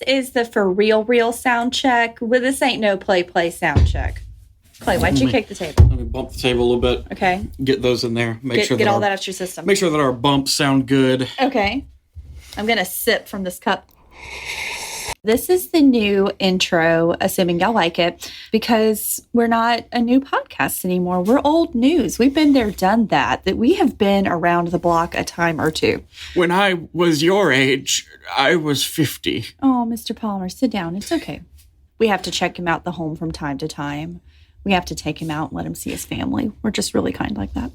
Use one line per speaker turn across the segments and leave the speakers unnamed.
This is the for real sound check. Well, this ain't no play sound check. Clay, why'd you kick the table?
Let me bump the table a little bit.
Okay.
Get those in there.
Get all that out your system.
Make sure that our bumps sound good.
Okay. I'm going to sip from this cup. This is the new intro, assuming y'all like it, because we're not a new podcast anymore. We're old news. We've been there, done that we have been around the block a time or two.
When I was your age, I was 50.
Oh, Mr. Palmer, sit down. It's okay. We have to check him out the home from time to time. We have to take him out and let him see his family. We're just really kind like that.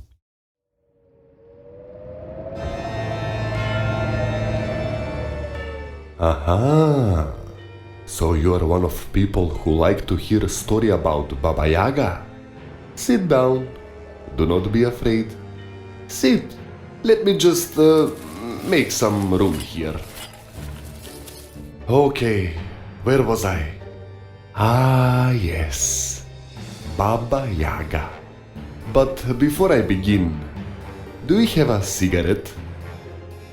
Aha! So you are one of people who like to hear a story about Baba Yaga? Sit down. Do not be afraid. Sit. Let me just make some room here. Okay, where was I? Ah, yes. Baba Yaga. But before I begin, do you have a cigarette?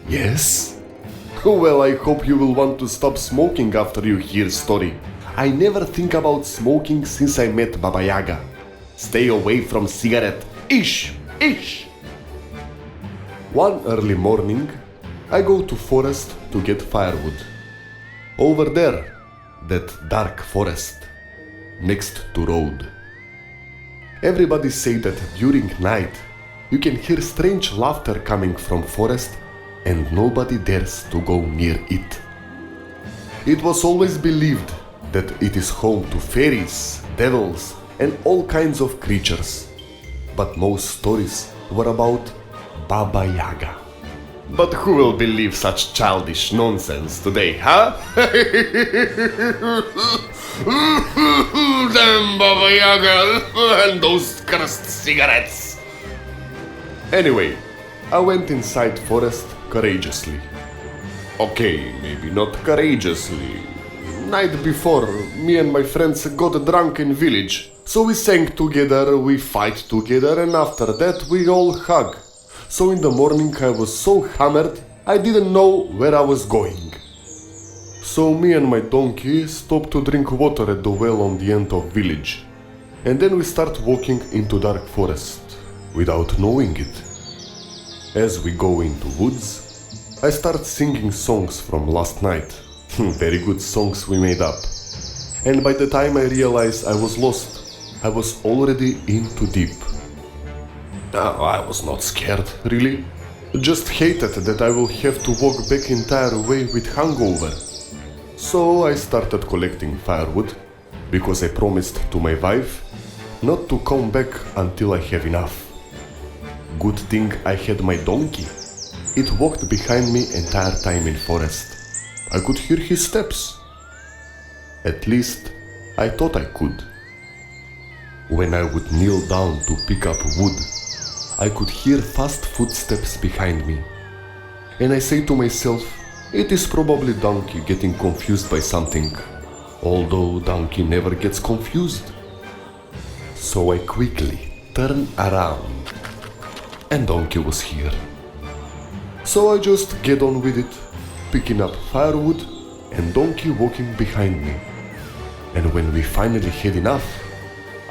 Yes? Well, I hope you will want to stop smoking after you hear story. I never think about smoking since I met Baba Yaga. Stay away from cigarette. Ish! Ish! One early morning, I go to forest to get firewood. Over there, that dark forest, next to road. Everybody say that during night, you can hear strange laughter coming from forest and nobody dares to go near it. It was always believed that it is home to fairies, devils, and all kinds of creatures. But most stories were about Baba Yaga. But who will believe such childish nonsense today, huh? Damn Baba Yaga and those cursed cigarettes. Anyway, I went inside forest courageously. Okay, maybe not courageously. Night before, me and my friends got drunk in village. So we sang together, we fight together, and after that we all hug. So in the morning I was so hammered, I didn't know where I was going. So me and my donkey stopped to drink water at the well on the end of village. And then we start walking into dark forest, without knowing it. As we go into woods, I start singing songs from last night. Very good songs we made up. And by the time I realized I was lost, I was already in too deep. I was not scared, really. Just hated that I will have to walk back entire way with hangover. So I started collecting firewood, because I promised to my wife not to come back until I have enough. Good thing I had my donkey. It walked behind me entire time in forest. I could hear his steps. At least, I thought I could. When I would kneel down to pick up wood, I could hear fast footsteps behind me. And I say to myself, it is probably donkey getting confused by something, although donkey never gets confused. So I quickly turn around, and donkey was here. So I just get on with it, picking up firewood and donkey walking behind me. And when we finally had enough,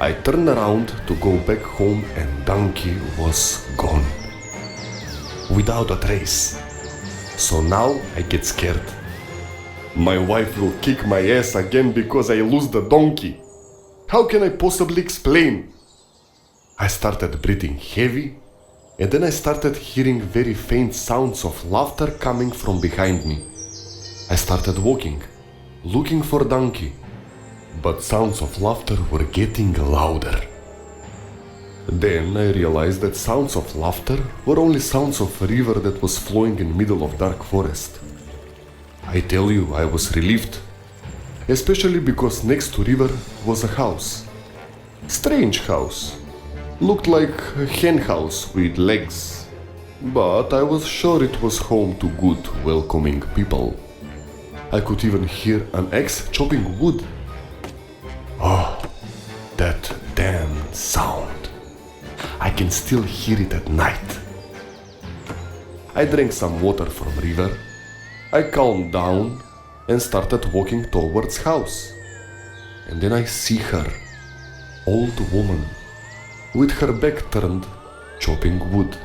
I turned around to go back home and donkey was gone. Without a trace. So now I get scared. My wife will kick my ass again because I lose the donkey. How can I possibly explain? I started breathing heavy, and then I started hearing very faint sounds of laughter coming from behind me. I started walking, looking for donkey, but sounds of laughter were getting louder. Then I realized that sounds of laughter were only sounds of a river that was flowing in middle of dark forest. I tell you, I was relieved, especially because next to river was a house. Strange house. Looked like a hen house with legs, but I was sure it was home to good, welcoming people. I could even hear an axe chopping wood. Oh, that damn sound. I can still hear it at night. I drank some water from river. I calmed down and started walking towards house. And then I see her, old woman, with her back turned, chopping wood.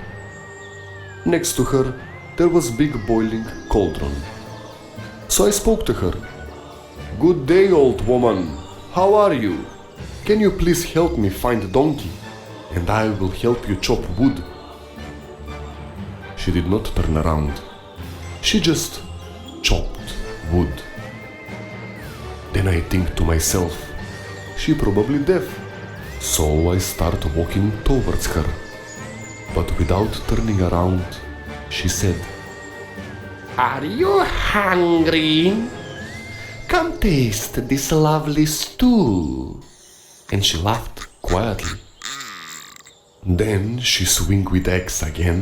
Next to her, there was big boiling cauldron. So I spoke to her. "Good day, old woman. How are you? Can you please help me find donkey, and I will help you chop wood?" She did not turn around. She just chopped wood. Then I think to myself, she probably deaf. So I start walking towards her. But without turning around, she said, "Are you hungry? Come taste this lovely stew." And she laughed quietly. Then she swung with axe again,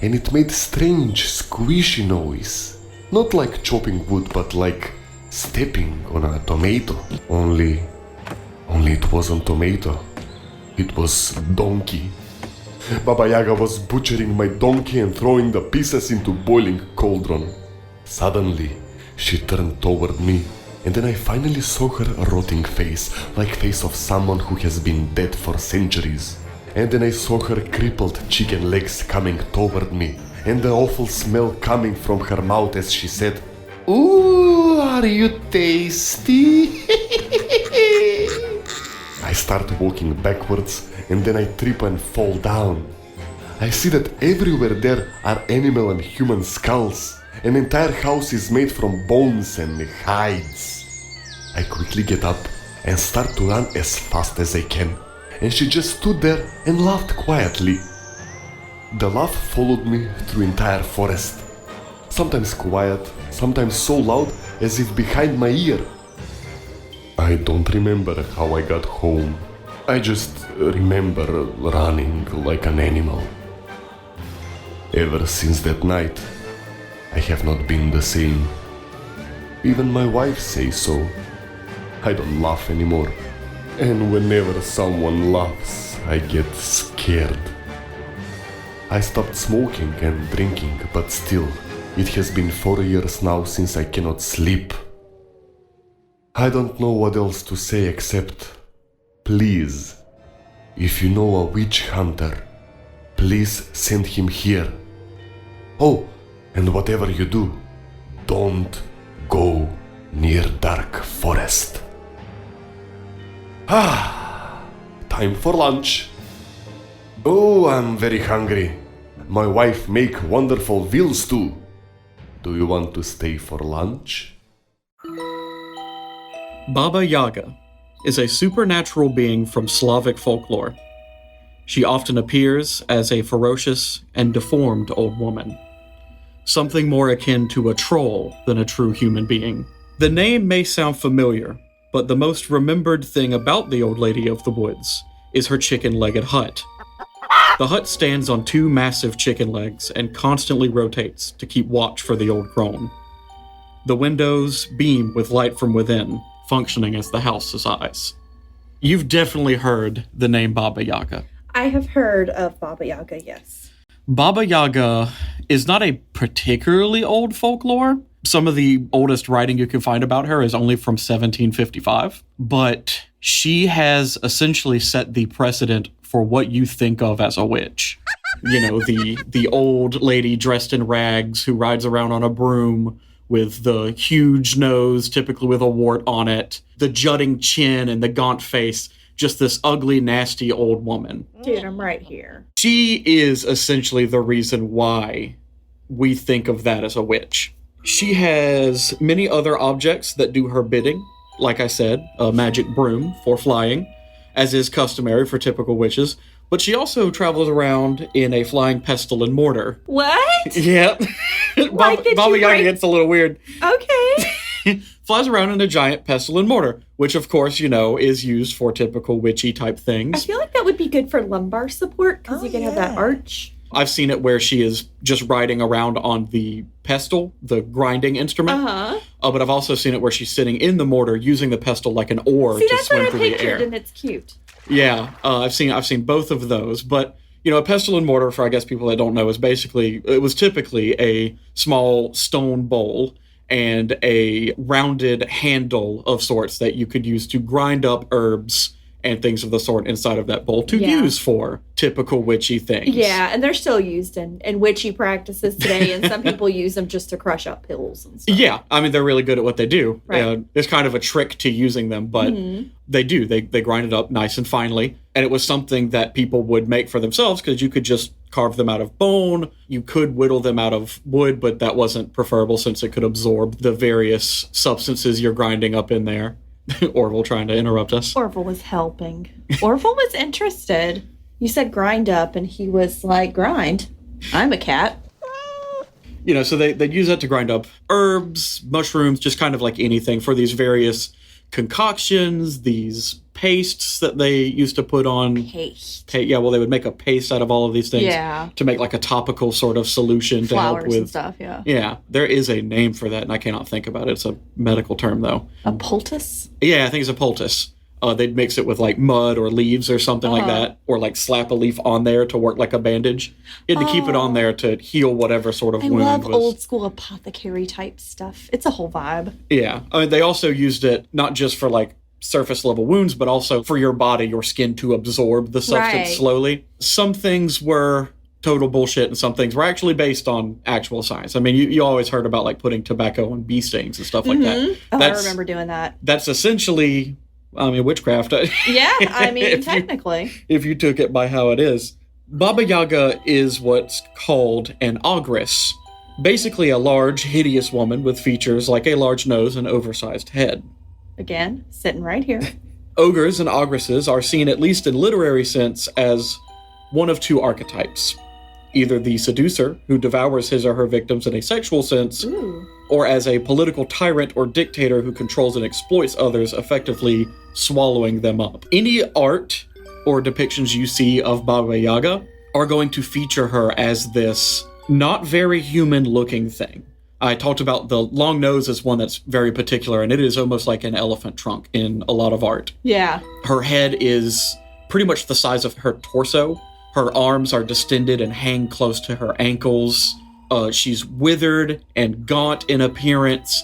and it made strange squishy noise. Not like chopping wood, but like stepping on a tomato. Only it wasn't tomato. It was donkey. Baba Yaga was butchering my donkey and throwing the pieces into boiling cauldron. Suddenly, she turned toward me, and then I finally saw her rotting face, like face of someone who has been dead for centuries. And then I saw her crippled chicken legs coming toward me, and the awful smell coming from her mouth as she said, "Ooh, are you tasty?" I start walking backwards, and then I trip and fall down. I see that everywhere there are animal and human skulls. An entire house is made from bones and hides. I quickly get up and start to run as fast as I can, and she just stood there and laughed quietly. The laugh followed me through entire forest, sometimes quiet, sometimes so loud as if behind my ear. I don't remember how I got home. I just remember running like an animal. Ever since that night, I have not been the same. Even my wife says so. I don't laugh anymore. And whenever someone laughs, I get scared. I stopped smoking and drinking, but still, it has been 4 years now since I cannot sleep. I don't know what else to say except, please, if you know a witch hunter, please send him here. Oh, and whatever you do, don't go near dark forest. Time for lunch. Oh, I'm very hungry. My wife make wonderful veal stew. Do you want to stay for lunch?
Baba Yaga is a supernatural being from Slavic folklore. She often appears as a ferocious and deformed old woman, something more akin to a troll than a true human being. The name may sound familiar, but the most remembered thing about the Old Lady of the Woods is her chicken-legged hut. The hut stands on 2 massive chicken legs and constantly rotates to keep watch for the old crone. The windows beam with light from within, functioning as the house's eyes. You've definitely heard the name Baba Yaga.
I have heard of Baba Yaga, yes.
Baba Yaga is not a particularly old folklore. Some of the oldest writing you can find about her is only from 1755, but she has essentially set the precedent for what you think of as a witch. You know, the old lady dressed in rags who rides around on a broom with the huge nose, typically with a wart on it, the jutting chin and the gaunt face, just this ugly, nasty old woman.
Dude, I'm right here.
She is essentially the reason why we think of that as a witch. She has many other objects that do her bidding. Like I said, a magic broom for flying, as is customary for typical witches. But she also travels around in a flying pestle and mortar.
What?
Yeah. Baba Yaga gets a little weird.
Okay.
Flies around in a giant pestle and mortar, which of course, you know, is used for typical witchy type things.
I feel like that would be good for lumbar support because you can have that arch.
I've seen it where she is just riding around on the pestle, the grinding instrument. But I've also seen it where she's sitting in the mortar using the pestle like an oar to swim through the air.
And it's cute.
Yeah, I've seen both of those. But you know, a pestle and mortar, for I guess people that don't know, is basically, it was typically a small stone bowl, and a rounded handle of sorts that you could use to grind up herbs and things of the sort inside of that bowl to use for typical witchy things.
Yeah, and they're still used in witchy practices today, and some people use them just to crush up pills and stuff.
Yeah, I mean, they're really good at what they do.
Right.
There's kind of a trick to using them, but they do. They grind it up nice and finely, and it was something that people would make for themselves because you could just carve them out of bone. You could whittle them out of wood, but that wasn't preferable since it could absorb the various substances you're grinding up in there. Orville trying to interrupt us.
Orville was helping. Orville was interested. You said grind up, and he was like, grind. I'm a cat.
So they'd use that to grind up herbs, mushrooms, just kind of like anything for these various concoctions, these pastes that they used to put on.
Paste.
They would make a paste out of all of these things.
Yeah.
To make like a topical sort of solution to help with.
And stuff, yeah.
Yeah. There is a name for that, and I cannot think about it. It's a medical term, though.
A poultice?
Yeah, I think it's a poultice. They'd mix it with like mud or leaves or something like that, or like slap a leaf on there to work like a bandage. You had to keep it on there to heal whatever sort of wound was. I love
old school apothecary type stuff. It's a whole vibe.
Yeah. I mean, they also used it not just for like surface level wounds, but also for your body, your skin to absorb the substance slowly. Some things were total bullshit and some things were actually based on actual science. I mean, you always heard about like putting tobacco on bee stings and stuff like that.
Oh, I remember doing that.
That's essentially, witchcraft.
Yeah, I mean, technically.
If you took it by how it is. Baba Yaga is what's called an ogress. Basically a large, hideous woman with features like a large nose and oversized head.
Again, sitting right here.
Ogres and ogresses are seen, at least in literary sense, as one of two archetypes. Either the seducer, who devours his or her victims in a sexual sense, or as a political tyrant or dictator who controls and exploits others, effectively swallowing them up. Any art or depictions you see of Baba Yaga are going to feature her as this not very human-looking thing. I talked about the long nose as one that's very particular, and it is almost like an elephant trunk in a lot of art.
Yeah.
Her head is pretty much the size of her torso. Her arms are distended and hang close to her ankles. She's withered and gaunt in appearance.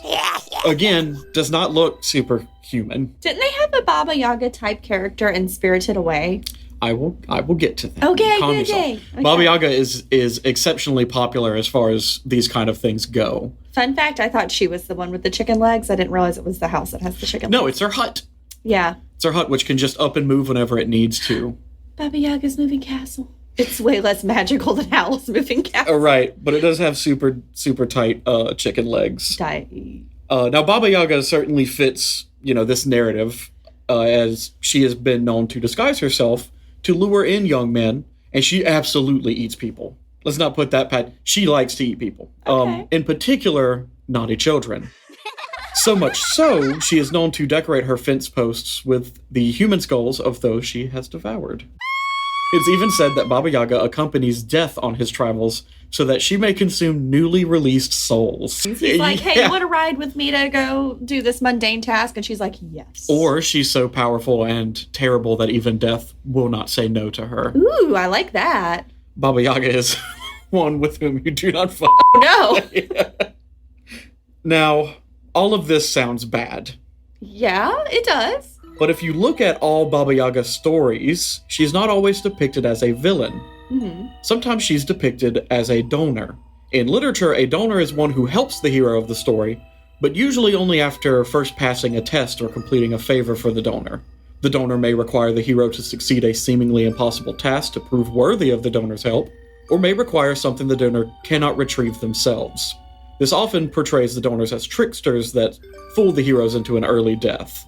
Again, does not look superhuman.
Didn't they have a Baba Yaga type character in Spirited Away?
I will get to that.
Okay.
Baba Yaga is exceptionally popular as far as these kind of things go.
Fun fact, I thought she was the one with the chicken legs. I didn't realize it was the house that has the chicken legs.
No, it's her hut.
Yeah.
It's her hut, which can just up and move whenever it needs to.
Baba Yaga's moving castle. It's way less magical than Howl's moving castle.
Right, but it does have super, super tight chicken legs. Now, Baba Yaga certainly fits, this narrative, as she has been known to disguise herself to lure in young men, and she absolutely eats people. Let's not put that pat. She likes to eat people.
Okay.
In particular, naughty children. So much so, she is known to decorate her fence posts with the human skulls of those she has devoured. It's even said that Baba Yaga accompanies death on his travels so that she may consume newly released souls.
He's like, hey, you want to ride with me to go do this mundane task? And she's like, yes.
Or she's so powerful and terrible that even death will not say no to her.
Ooh, I like that.
Baba Yaga is one with whom you do not fuck.
No.
Now, all of this sounds bad.
Yeah, it does.
But if you look at all Baba Yaga stories, she's not always depicted as a villain.
Mm-hmm.
Sometimes she's depicted as a donor. In literature, a donor is one who helps the hero of the story, but usually only after first passing a test or completing a favor for the donor. The donor may require the hero to succeed a seemingly impossible task to prove worthy of the donor's help, or may require something the donor cannot retrieve themselves. This often portrays the donors as tricksters that fool the heroes into an early death.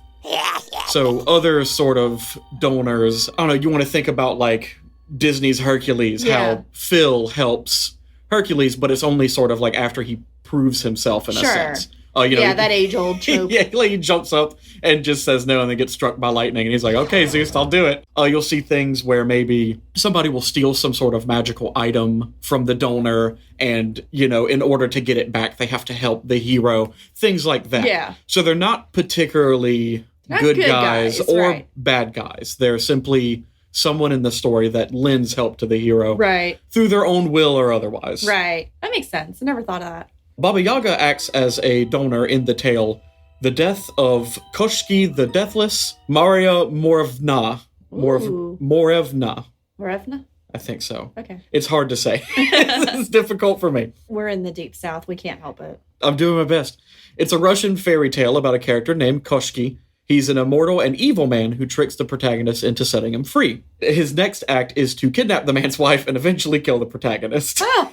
So other sort of donors, I don't know, you want to think about like Disney's Hercules, how Phil helps Hercules, but it's only sort of like after he proves himself in a sense.
That age-old trope.
He jumps up and just says no and then gets struck by lightning. And he's like, okay, Zeus, I'll do it. You'll see things where maybe somebody will steal some sort of magical item from the donor. And, in order to get it back, they have to help the hero. Things like that.
Yeah.
So they're not particularly good guys or bad guys. They're simply someone in the story that lends help to the hero.
Right.
Through their own will or otherwise.
Right. That makes sense. I never thought of that.
Baba Yaga acts as a donor in the tale The Death of Koshki the Deathless, Maria Morevna. Morevna.
Morevna?
I think so.
Okay.
It's hard to say. It's difficult for me.
We're in the deep south. We can't help it.
I'm doing my best. It's a Russian fairy tale about a character named Koshki. He's an immortal and evil man who tricks the protagonist into setting him free. His next act is to kidnap the man's wife and eventually kill the protagonist.
Oh.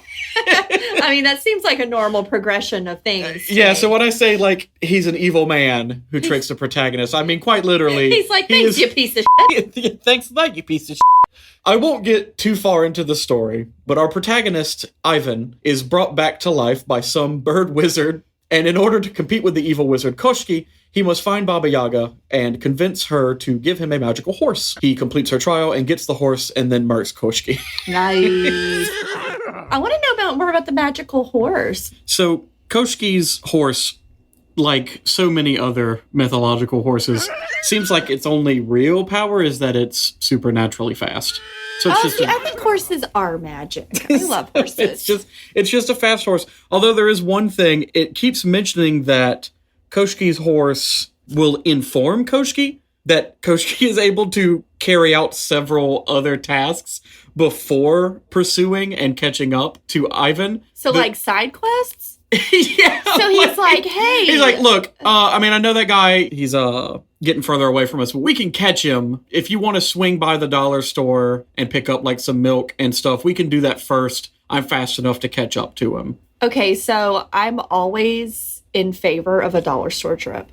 I mean, that seems like a normal progression of things.
Yeah, so when I say, like, he's an evil man who tricks the protagonist, I mean quite literally...
He's like, thanks, you piece of shit.
Thanks, you piece of shit. I won't get too far into the story, but our protagonist, Ivan, is brought back to life by some bird wizard, and in order to compete with the evil wizard Koshki, he must find Baba Yaga and convince her to give him a magical horse. He completes her trial and gets the horse and then murks Koshki.
Nice. I want to know more about the magical horse.
So, Koshki's horse, like so many other mythological horses, seems like its only real power is that it's supernaturally fast. So it's
I think horses are magic. I love horses.
It's just a fast horse. Although there is one thing, it keeps mentioning that Koshki's horse will inform Koshki that Koshki is able to carry out several other tasks before pursuing and catching up to Ivan.
So like side quests?
Yeah.
So he's like, hey.
He's like, look, I mean, I know that guy, he's getting further away from us, but we can catch him. If you want to swing by the dollar store and pick up like some milk and stuff, we can do that first. I'm fast enough to catch up to him.
Okay, so I'm always in favor of a dollar store trip.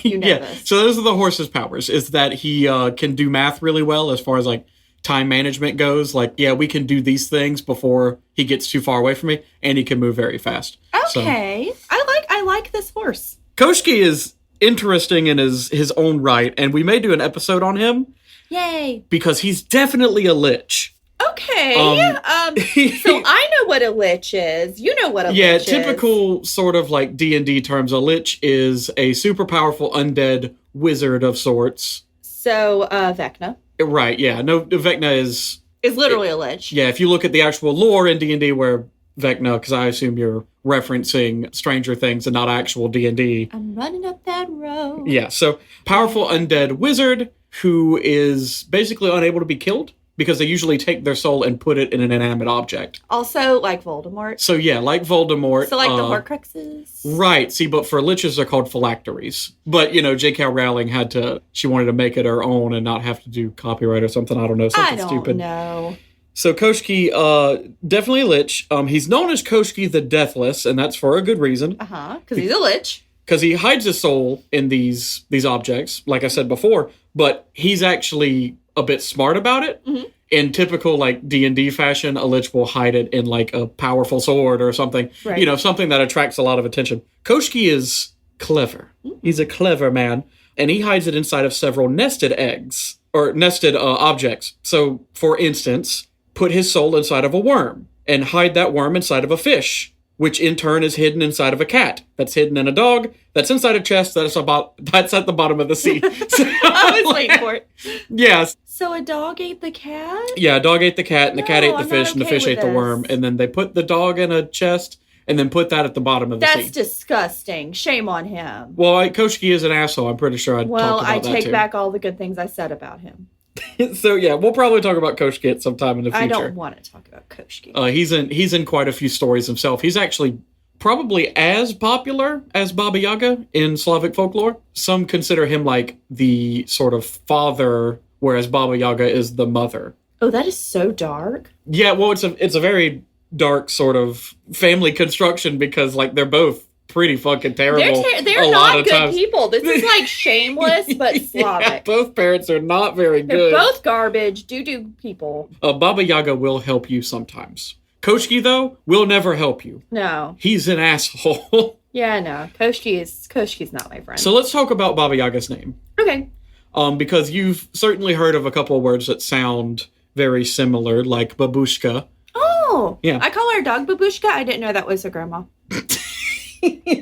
You know this.
So those are the horse's powers, is that he can do math really well as far as like time management goes. Like, yeah, we can do these things before he gets too far away from me, and he can move very fast.
Okay. So, I like this horse.
Koshki is interesting in his own right, and we may do an episode on him.
Yay.
Because he's definitely a lich.
Okay. So I know what a lich is. You know what a lich is.
Yeah, typical sort of like D&D terms. A lich is a super powerful undead wizard of sorts.
So, Vecna.
Right, yeah. No, Vecna is
literally a lich.
Yeah, if you look at the actual lore in D&D where Vecna, because I assume you're referencing Stranger Things and not actual D&D.
I'm running up that road.
Yeah, so powerful undead wizard who is basically unable to be killed because they usually take their soul and put it in an inanimate object.
Also, like Voldemort.
So yeah, like Voldemort.
So like the Horcruxes.
Right. See, but for liches, they're called phylacteries. But, J.K. Rowling she wanted to make it her own and not have to do copyright or something. I don't know, something stupid.
I don't know.
So Koshki, definitely a lich. He's known as Koshki the Deathless, and that's for a good reason.
Because he's a lich.
Because he hides his soul in these objects, like I said before, but he's actually a bit smart about it. Mm-hmm. In typical like D&D fashion, a lich will hide it in like a powerful sword or something, right. Something that attracts a lot of attention. Koshki is clever. Mm-hmm. He's a clever man, and he hides it inside of several nested eggs or nested objects. So, for instance, put his soul inside of a worm and hide that worm inside of a fish, which in turn is hidden inside of a cat. That's hidden in a dog. That's inside a chest. That's at the bottom of the sea. So,
I was waiting for it.
Yes.
So a dog ate the cat?
Yeah, a dog ate the cat, and the cat ate the fish, and the fish ate the worm. And then they put the dog in a chest, and then put that at the bottom of the sea.
That's disgusting. Shame on him.
Well, Koshki is an asshole. I'm pretty sure I talked about that too.
Well, I take back all the good things I said about him.
So yeah, we'll probably talk about Koshki at some time in the future.
I don't want to talk about Koshki.
He's in quite a few stories himself. He's actually probably as popular as Baba Yaga in Slavic folklore. Some consider him like the sort of father, whereas Baba Yaga is the mother.
Oh, that is so dark.
Yeah, well, it's a very dark sort of family construction because like they're both pretty fucking terrible.
They're not good people. This is like Shameless, but Slavic.
Yeah, both parents are not very good.
They're both garbage, doo-doo people.
Baba Yaga will help you sometimes. Koshki, though, will never help you.
No.
He's an asshole.
Yeah, no. Koshki's not my friend.
So let's talk about Baba Yaga's name.
Okay.
Because you've certainly heard of a couple of words that sound very similar, like babushka.
Oh.
Yeah.
I call her dog babushka. I didn't know that was a grandma.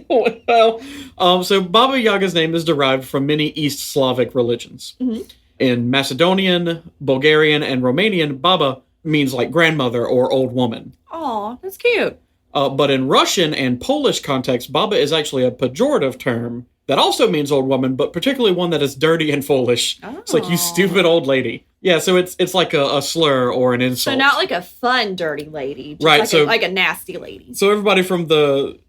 Well, so Baba Yaga's name is derived from many East Slavic religions. Mm-hmm. In Macedonian, Bulgarian, and Romanian, Baba means like grandmother or old woman.
Oh, that's cute.
But in Russian and Polish context, baba is actually a pejorative term that also means old woman, but particularly one that is dirty and foolish. Oh. It's like, you stupid old lady. Yeah, so it's like a slur or an insult.
So not like a fun dirty lady, just
right?
Like a nasty lady.
So everybody from the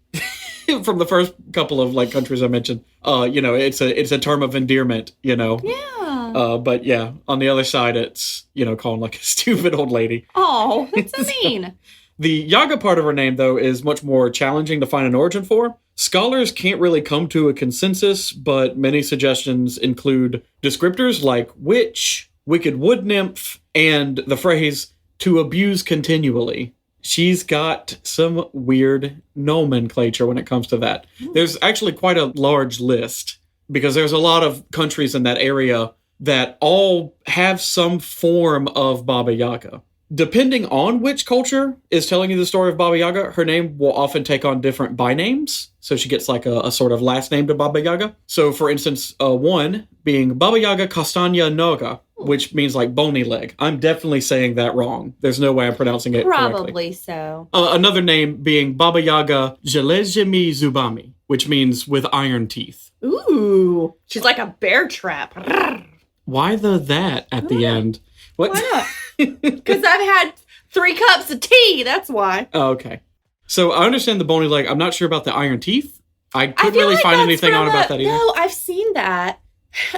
from the first couple of like countries I mentioned, it's a term of endearment,
Yeah.
But yeah, on the other side, it's calling like a stupid old lady.
Oh, that's so mean.
The Yaga part of her name, though, is much more challenging to find an origin for. Scholars can't really come to a consensus, but many suggestions include descriptors like witch, wicked wood nymph, and the phrase to abuse continually. She's got some weird nomenclature when it comes to that. There's actually quite a large list, because there's a lot of countries in that area that all have some form of Baba Yaga. Depending on which culture is telling you the story of Baba Yaga, her name will often take on different bynames. So she gets like a sort of last name to Baba Yaga. So for instance, one being Baba Yaga Kastanya Noga, which means like bony leg. I'm definitely saying that wrong. There's no way I'm pronouncing it correctly.
Probably so.
Another name being Baba Yaga Jelezhimi Zubami, which means with iron teeth.
Ooh, she's like a bear trap.
Why the that at the end? What?
Why not? Because I've had 3 cups of tea, that's why.
Oh, okay. So I understand the bony leg. I'm not sure about the iron teeth. I couldn't really
like
find anything on about that either.
No, I've seen that.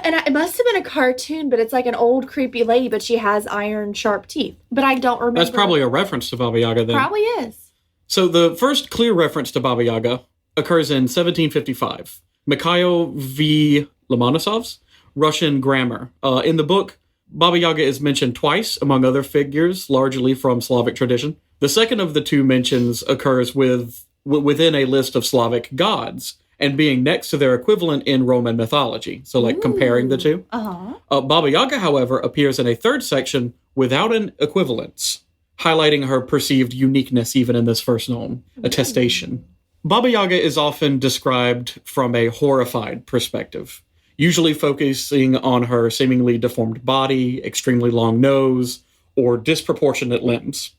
And it must have been a cartoon, but it's like an old creepy lady, but she has iron sharp teeth. But I don't remember.
That's probably a reference to Baba Yaga then.
Probably is.
So the first clear reference to Baba Yaga occurs in 1755. Mikhail V. Lomonosov's Russian Grammar. In the book, Baba Yaga is mentioned twice, among other figures, largely from Slavic tradition. The second of the two mentions occurs within a list of Slavic gods, and being next to their equivalent in Roman mythology. So, like, comparing the two.
Uh-huh.
Baba Yaga, however, appears in a third section without an equivalence, highlighting her perceived uniqueness even in this first known attestation. Baba Yaga is often described from a horrified perspective, usually focusing on her seemingly deformed body, extremely long nose, or disproportionate limbs.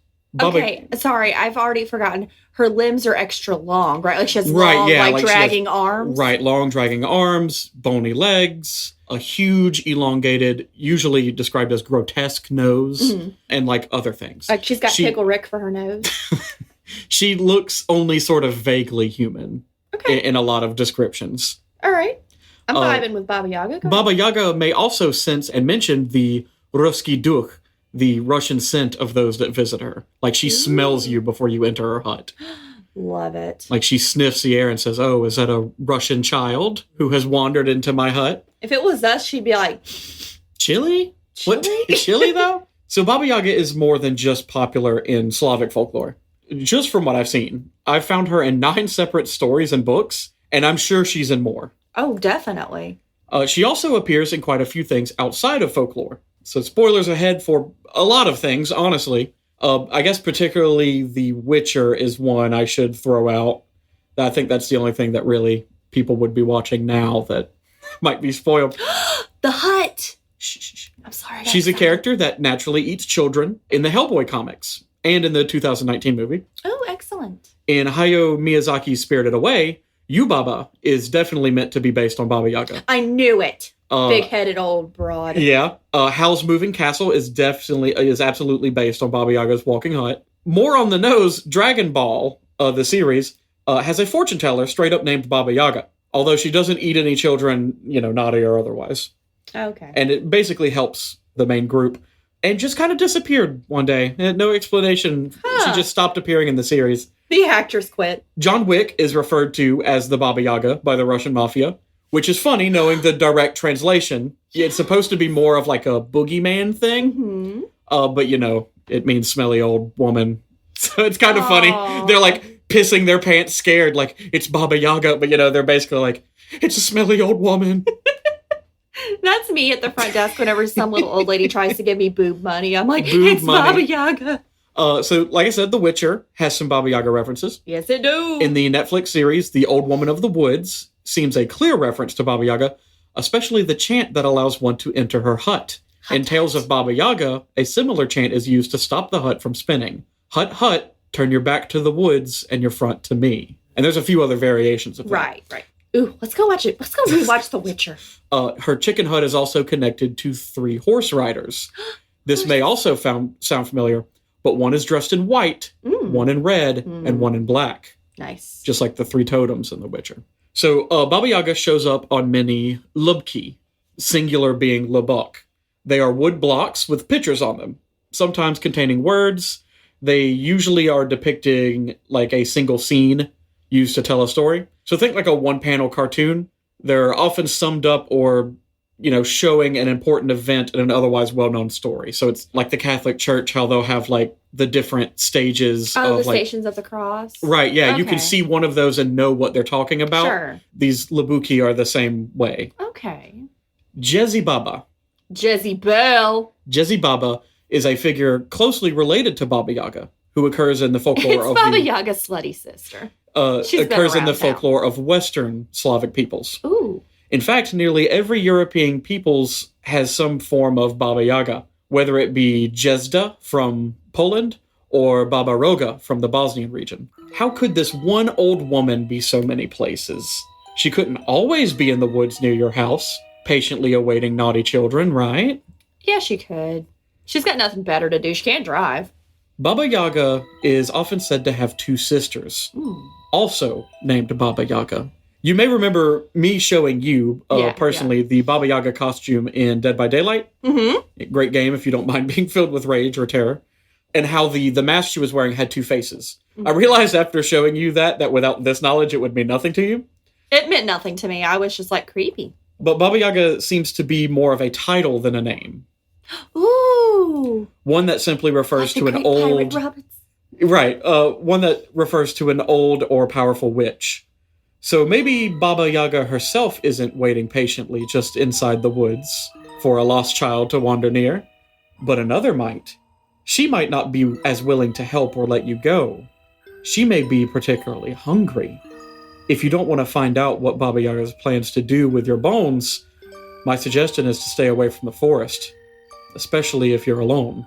Okay, sorry, I've already forgotten. Her limbs are extra long, right? Like she has long, like dragging arms.
Right, long dragging arms, bony legs, a huge, elongated, usually described as grotesque nose, and like other things.
Like she's got Pickle Rick for her nose.
She looks only sort of vaguely human in a lot of descriptions.
All right. I'm vibing with Baba Yaga.
Baba Yaga may also sense and mention the Ruski Duch, the Russian scent of those that visit her. Like she smells you before you enter her hut.
Love it.
Like she sniffs the air and says, "Oh, is that a Russian child who has wandered into my hut?"
If it was us, she'd be like,
Chili? What? Chili, though? So Baba Yaga is more than just popular in Slavic folklore. Just from what I've seen, I've found her in 9 separate stories and books, and I'm sure she's in more.
Oh, definitely.
She also appears in quite a few things outside of folklore. So spoilers ahead for a lot of things, honestly. I guess particularly The Witcher is one I should throw out. I think that's the only thing that really people would be watching now that might be spoiled.
The Hut!
Shh.
I'm sorry.
She's a character that naturally eats children in the Hellboy comics and in the 2019 movie.
Oh, excellent. In
Hayao Miyazaki's Spirited Away, Yubaba is definitely meant to be based on Baba Yaga.
I knew it. Big-headed old broad.
Yeah. Howl's Moving Castle is absolutely based on Baba Yaga's Walking Hut. More on the nose, Dragon Ball, the series, has a fortune teller straight up named Baba Yaga. Although she doesn't eat any children, naughty or otherwise.
Okay.
And it basically helps the main group. And just kind of disappeared one day. No explanation. She just stopped appearing in the series.
The actress quit.
John Wick is referred to as the Baba Yaga by the Russian mafia, which is funny knowing the direct translation. It's supposed to be more of like a boogeyman thing, but it means smelly old woman. So it's kind of funny. They're like pissing their pants scared, like it's Baba Yaga, but they're basically like, it's a smelly old woman.
That's me at the front desk whenever some little old lady tries to give me boob money. I'm like, it's Baba Yaga.
So, like I said, The Witcher has some Baba Yaga references.
Yes, it do.
In the Netflix series, The Old Woman of the Woods seems a clear reference to Baba Yaga, especially the chant that allows one to enter her hut. In Tales of Baba Yaga, a similar chant is used to stop the hut from spinning. Hut, hut, turn your back to the woods and your front to me. And there's a few other variations of that.
Right. Ooh, let's go watch it. Let's go rewatch The Witcher.
Her chicken hut is also connected to 3 horse riders. This may also sound familiar, but one is dressed in white, one in red, and one in black.
Nice.
Just like the 3 totems in The Witcher. So Baba Yaga shows up on many lubki, singular being lubok. They are wood blocks with pictures on them, sometimes containing words. They usually are depicting like a single scene used to tell a story. So think like a one-panel cartoon. They're often summed up or, showing an important event in an otherwise well-known story. So it's like the Catholic Church, how they'll have like the different stages
of
the
Stations of the Cross.
Right, yeah.
Okay.
You can see one of those and know what they're talking about.
Sure.
These Labuki are the same way.
Okay.
Jezi Baba.
Jezebel.
Jezi Baba is a figure closely related to Baba Yaga, who occurs in the folklore
It's Baba Yaga's slutty sister.
Occurs in the folklore of Western Slavic peoples.
Ooh.
In fact, nearly every European peoples has some form of Baba Yaga, whether it be Jezda from Poland or Baba Roga from the Bosnian region. How could this one old woman be so many places? She couldn't always be in the woods near your house, patiently awaiting naughty children, right?
Yeah, she could. She's got nothing better to do. She can't drive.
Baba Yaga is often said to have 2 sisters, also named Baba Yaga. You may remember me showing you, personally, the Baba Yaga costume in Dead by Daylight. Mm-hmm. Great game if you don't mind being filled with rage or terror. And how the mask she was wearing had 2 faces. Mm-hmm. I realized after showing you that without this knowledge, it would mean nothing to you.
It meant nothing to me. I was just like creepy.
But Baba Yaga seems to be more of a title than a name.
Ooh.
One that simply refers to an old... Right. One that refers to an old or powerful witch. So maybe Baba Yaga herself isn't waiting patiently just inside the woods for a lost child to wander near, but another might. She might not be as willing to help or let you go. She may be particularly hungry. If you don't want to find out what Baba Yaga plans to do with your bones, my suggestion is to stay away from the forest, especially if you're alone.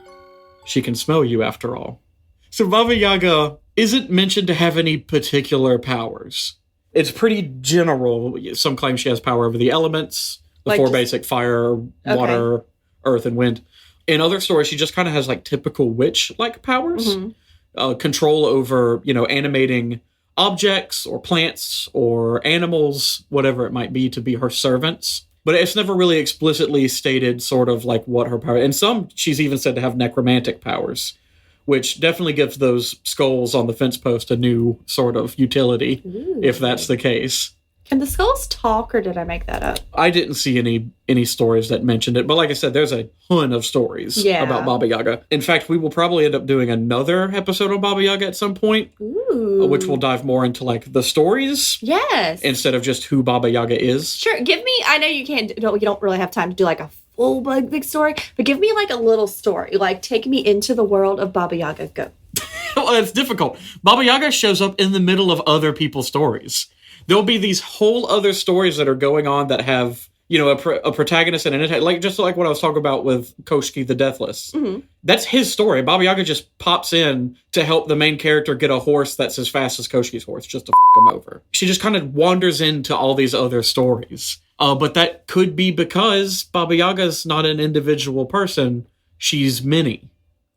She can smell you after all. So Baba Yaga isn't mentioned to have any particular powers. It's pretty general. Some claim she has power over the elements, the 4 basic fire, water, earth, and wind. In other stories, she just kind of has like typical witch-like powers. Mm-hmm. Control over, animating objects or plants or animals, whatever it might be, to be her servants. But it's never really explicitly stated sort of like what her power... And some, she's even said to have necromantic powers, which definitely gives those skulls on the fence post a new sort of utility, if that's the case.
Can the skulls talk, or did I make that up?
I didn't see any stories that mentioned it, but like I said, there's a ton of stories about Baba Yaga. In fact, we will probably end up doing another episode on Baba Yaga at some point, which will dive more into like the stories, instead of just who Baba Yaga is.
Sure, give me. I know you don't really have time to do like a full big story, but give me like a little story. Like take me into the world of Baba Yaga. Go.
Well, it's difficult. Baba Yaga shows up in the middle of other people's stories. There'll be these whole other stories that are going on that have, a protagonist and an like just like what I was talking about with Koshki the Deathless. Mm-hmm. That's his story. Baba Yaga just pops in to help the main character get a horse that's as fast as Koshki's horse, just to f*** him over. She just kind of wanders into all these other stories. But that could be because Baba Yaga's not an individual person. She's many.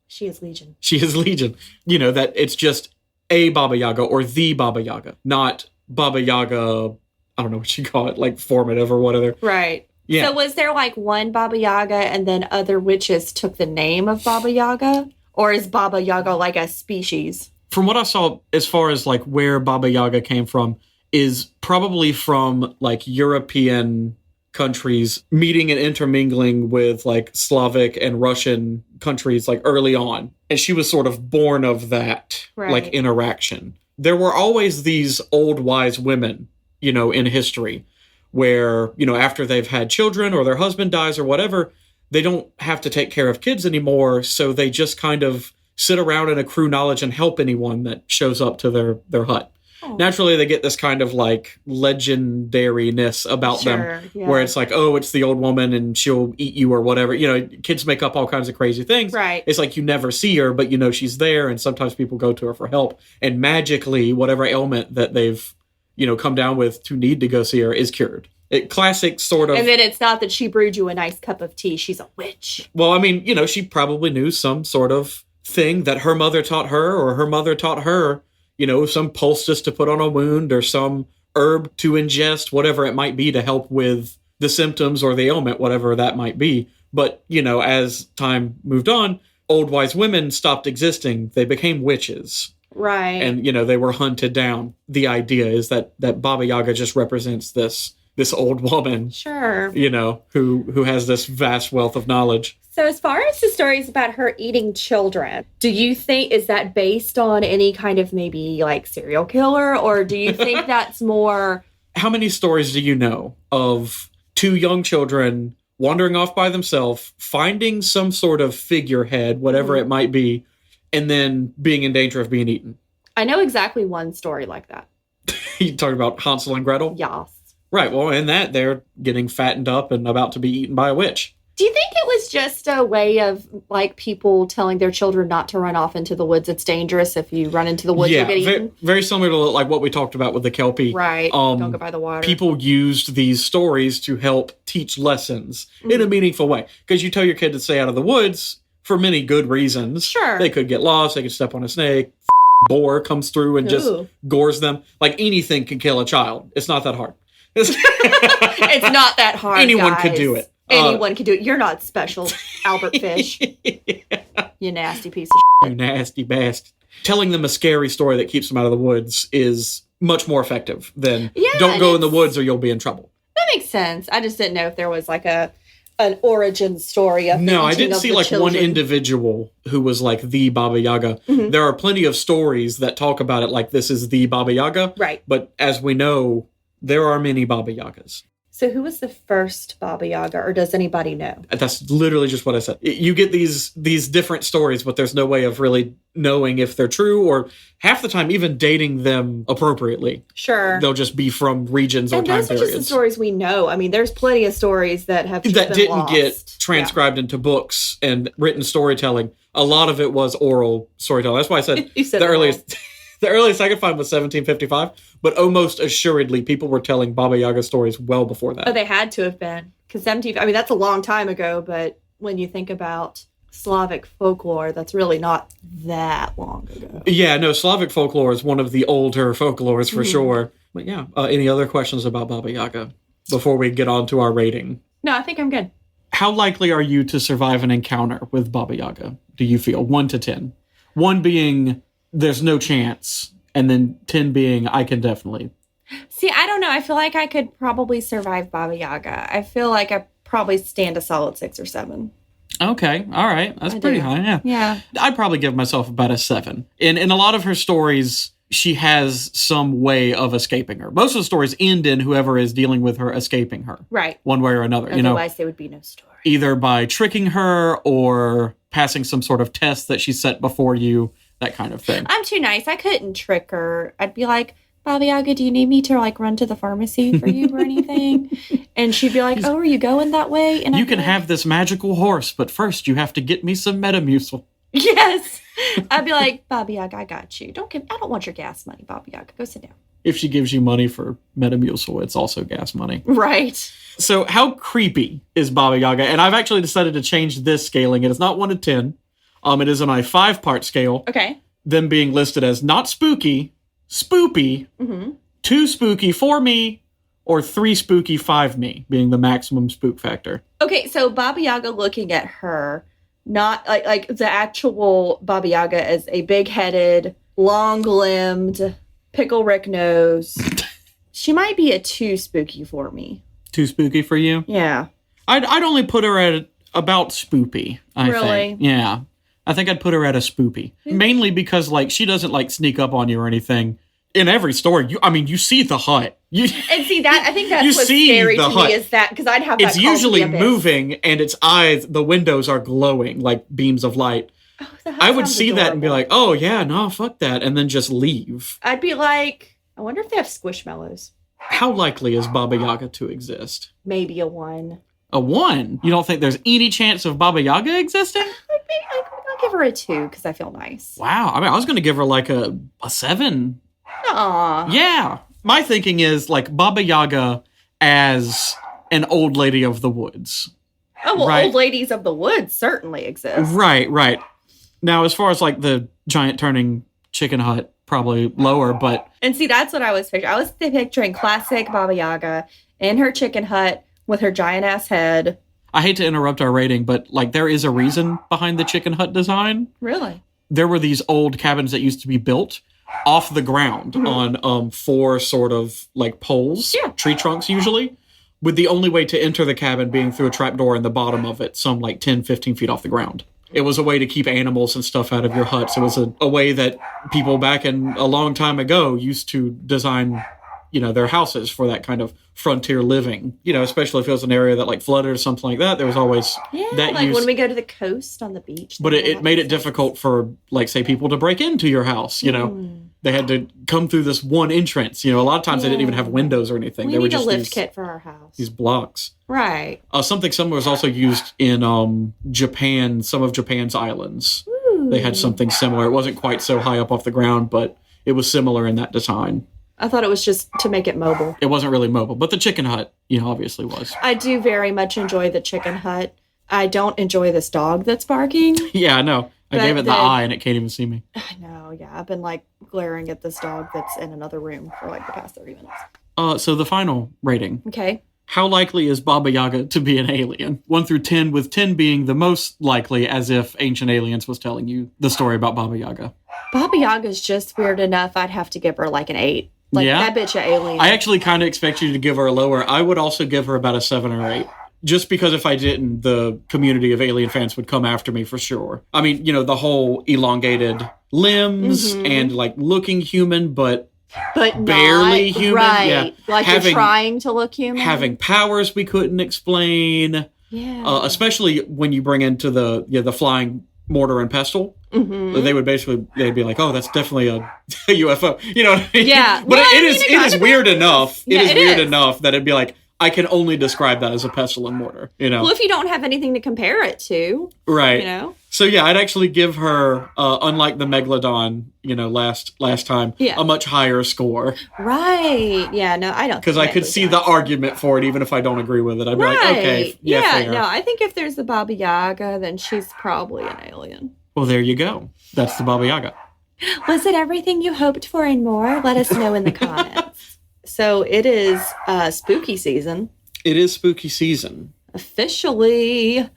She is Legion.
She is Legion. That it's just a Baba Yaga or the Baba Yaga, not Baba Yaga, I don't know what you call it, like formative or whatever.
Right. Yeah. So was there like one Baba Yaga and then other witches took the name of Baba Yaga? Or is Baba Yaga like a species?
From what I saw, as far as like where Baba Yaga came from, is probably from like European countries meeting and intermingling with like Slavic and Russian countries like early on. And she was sort of born of that like interaction. There were always these old wise women, in history where, after they've had children or their husband dies or whatever, they don't have to take care of kids anymore. So they just kind of sit around and accrue knowledge and help anyone that shows up to their hut. naturally they get this kind of like legendariness about them, where it's like, oh, it's the old woman and she'll eat you or whatever. You know, kids make up all kinds of crazy things.
Right.
It's like you never see her, but you know she's there, and sometimes people go to her for help, and magically whatever ailment that they've, you know, come down with to need to go see her is cured. Classic sort of.
And then it's not that she brewed you a nice cup of tea. She's a witch.
Well, I mean, you know, she probably knew some sort of thing that her mother taught her, or her mother taught her, you know, some poultice to put on a wound or some herb to ingest, whatever it might be to help with the symptoms or the ailment, whatever that might be. But, you know, as time moved on, old wise women stopped existing. They became witches.
Right.
And, you know, they were hunted down. The idea is that Baba Yaga just represents this old woman,
sure,
you know, who has this vast wealth of knowledge.
So as far as the stories about her eating children, do you think, is that based on any kind of maybe like serial killer, or do you think that's more...
How many stories do you know of two young children wandering off by themselves, finding some sort of figurehead, whatever it might be, and then being in danger of being eaten?
I know exactly one story like that.
You talking about Hansel and Gretel?
Yes.
Right, well, in that, they're getting fattened up and about to be eaten by a witch.
Do you think it was just a way of, like, people telling their children not to run off into the woods? It's dangerous if you run into the woods, you'll get eaten?
Very similar to, like, what we talked about with the Kelpie.
Right, don't go by the water.
People used these stories to help teach lessons in a meaningful way. Because you tell your kid to stay out of the woods for many good reasons.
Sure.
They could get lost, they could step on a snake, boar comes through and just gores them. Like, anything can kill a child. It's not that hard.
It's not that hard.
Anyone could do it.
Anyone can do it. You're not special, Albert Fish. You nasty piece of shit.
You nasty bastard. Telling them a scary story that keeps them out of the woods is much more effective than don't go in the woods or you'll be in trouble.
That makes sense. I just didn't know if there was like an origin story of
No, I didn't see like
children.
one individual who was like the Baba Yaga. There are plenty of stories that talk about it like this is the Baba Yaga.
Right.
But as we know, there are many Baba Yagas.
So who was the first Baba Yaga, or does anybody know?
That's literally just what I said. You get these different stories, but there's no way of really knowing if they're true, or half the time even dating them appropriately.
Sure.
They'll just be from regions or time periods.
And those are just the stories we know. I mean, there's plenty of stories that have just
that
been
didn't
lost.
get transcribed into books and written storytelling. A lot of it was oral storytelling. That's why I said, the earliest... The earliest I could find was 1755, but almost assuredly people were telling Baba Yaga stories well before that.
Oh, they had to have been. Because that's a long time ago, but when you think about Slavic folklore, that's really not that long ago.
Yeah, no, Slavic folklore is one of the older folklores for sure. But yeah, any other questions about Baba Yaga before we get on to our rating?
No, I think I'm good.
How likely are you to survive an encounter with Baba Yaga, do you feel? 1 to 10. 1 being... there's no chance, and then 10 being I can definitely.
See, I don't know. I feel like I could probably survive Baba Yaga. I feel like I probably stand a solid 6 or 7.
Okay, all right. That's pretty high, yeah.
Yeah.
I'd probably give myself about a 7. In a lot of her stories, she has some way of escaping her. Most of the stories end in whoever is dealing with her escaping her.
Right.
One way or another.
Otherwise, there would be no story.
Either by tricking her or passing some sort of test that she set before you. That kind of thing.
I'm too nice. I couldn't trick her. I'd be like, Baba Yaga, do you need me to like run to the pharmacy for you or anything? And she'd be like, oh, are you going that way? And
you can have this magical horse, but first you have to get me some Metamucil.
Yes. I'd be like, Baba Yaga, I got you. I don't want your gas money, Baba Yaga. Go sit down.
If she gives you money for Metamucil, it's also gas money.
Right.
So how creepy is Baba Yaga? And I've actually decided to change this scaling. It is not 1 to 10. It is on a 5-part scale.
Okay.
Them being listed as not spooky, spoopy, 2 spooky for me, or 3 spooky 5 me, being the maximum spook factor.
Okay, so Baba Yaga looking at her, not like the actual Baba Yaga as a big-headed, long-limbed, pickle Rick nose. She might be a 2 spooky for me.
2 spooky for you?
Yeah.
I'd only put her at about spoopy, I think. Yeah. I think I'd put her at a spoopy. Mainly because, like, she doesn't, like, sneak up on you or anything. In every story, you see the hut. And
see that? I think that's what's scary to me is that, because I'd have that
it's usually moving, and its eyes, the windows are glowing like beams of light.
Oh,
I would see that and be like, oh, yeah, no, fuck that, and then just leave.
I'd be like, I wonder if they have squishmallows.
How likely is Baba Yaga to exist?
Maybe a 1.
A 1? You don't think there's any chance of Baba Yaga existing?
I'll give her a 2 because I feel nice.
Wow. I mean, I was going to give her like a 7.
Aw.
Yeah. My thinking is like Baba Yaga as an old lady of the woods.
Oh, well,
right?
old ladies of the woods certainly exist.
Right. Now, as far as like the giant turning chicken hut, probably lower, but...
And see, that's what I was picturing. I was picturing classic Baba Yaga in her chicken hut with her giant-ass head.
I hate to interrupt our rating, but like there is a reason behind the chicken hut design.
Really?
There were these old cabins that used to be built off the ground on 4 sort of like poles, tree trunks usually, with the only way to enter the cabin being through a trapdoor in the bottom of it, some like 10, 15 feet off the ground. It was a way to keep animals and stuff out of your huts. It was a way that people back in a long time ago used to design, their houses for that kind of frontier living. Especially if it was an area that like flooded or something like that, there was always that
like
use.
when we go to the coast on the beach.
But it made it difficult for, like, say, people to break into your house, They had to come through this one entrance. A lot of times they didn't even have windows or anything.
We
they were
need
just
a lift kit for our house.
These blocks.
Right.
Something similar was also used in Japan, some of Japan's islands.
Ooh.
They had something similar. It wasn't quite so high up off the ground, but it was similar in that design.
I thought it was just to make it mobile.
It wasn't really mobile, but the chicken hut, obviously was.
I do very much enjoy the chicken hut. I don't enjoy this dog that's barking.
Yeah, I know. I gave it the eye and it can't even see me.
I know, yeah. I've been like glaring at this dog that's in another room for like the past 30 minutes.
So the final rating.
Okay.
How likely is Baba Yaga to be an alien? 1 through 10, with 10 being the most likely, as if Ancient Aliens was telling you the story about Baba Yaga.
Baba Yaga's just weird enough. I'd have to give her like an 8. Like that bitch an alien.
I actually kind of expect you to give her a lower. I would also give her about a 7 or 8. Just because if I didn't, the community of alien fans would come after me for sure. I mean, the whole elongated limbs and like looking human, but barely
not,
human.
Right.
Yeah.
Like you're trying to look human.
Having powers we couldn't explain.
Yeah.
Especially when you bring into the flying mortar and pestle. Mm-hmm. They'd be like, oh, that's definitely a UFO. You know what I mean?
Yeah.
But it is weird enough.
Yeah,
it is weird enough that it'd be like, I can only describe that as a pestle and mortar,
Well, if you don't have anything to compare it to.
Right. So yeah, I'd actually give her, unlike the Megalodon, last time, a much higher score.
Right. Yeah, no, I don't.
Because I could see the argument for it, even if I don't agree with it. I'd be like, okay, fair.
No, I think if there's the Baba Yaga, then she's probably an alien.
Well, there you go. That's the Baba Yaga.
Was it everything you hoped for and more? Let us know in the comments. So it is spooky season.
It is spooky season.
Officially.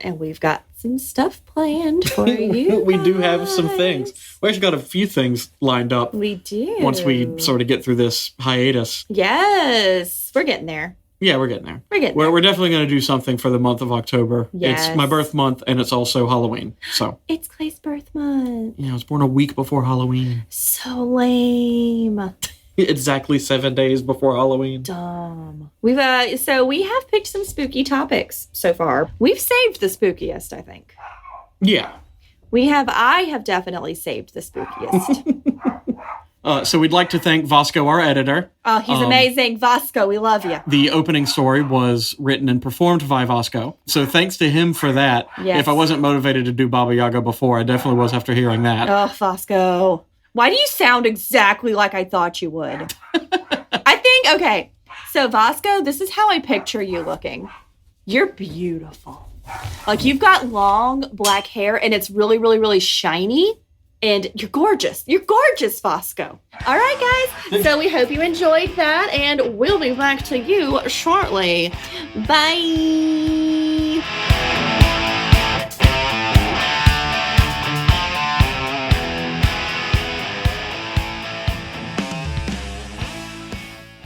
And we've got some stuff planned for you.
We do have some things. We actually got a few things lined up.
We do.
Once we sort of get through this hiatus.
Yes. We're getting there.
Yeah, we're getting there.
We're
definitely going to do something for the month of October.
Yes.
It's my birth month, and it's also Halloween. So
it's Clay's birth month.
Yeah, I was born a week before Halloween.
So lame.
Exactly 7 days before Halloween.
Dumb. We have picked some spooky topics so far. We've saved the spookiest, I think.
Yeah.
I have definitely saved the spookiest.
So we'd like to thank Vasko, our editor.
Oh, he's amazing. Vasko, we love you.
The opening story was written and performed by Vasko. So thanks to him for that.
Yes.
If I wasn't motivated to do Baba Yaga before, I definitely was after hearing that.
Oh, Vasko. Why do you sound exactly like I thought you would? Okay. So Vasko, this is how I picture you looking. You're beautiful. Like you've got long black hair and it's really, really, really shiny. And you're gorgeous. You're gorgeous, Vasko. All right, guys. So we hope you enjoyed that, and we'll be back to you shortly. Bye.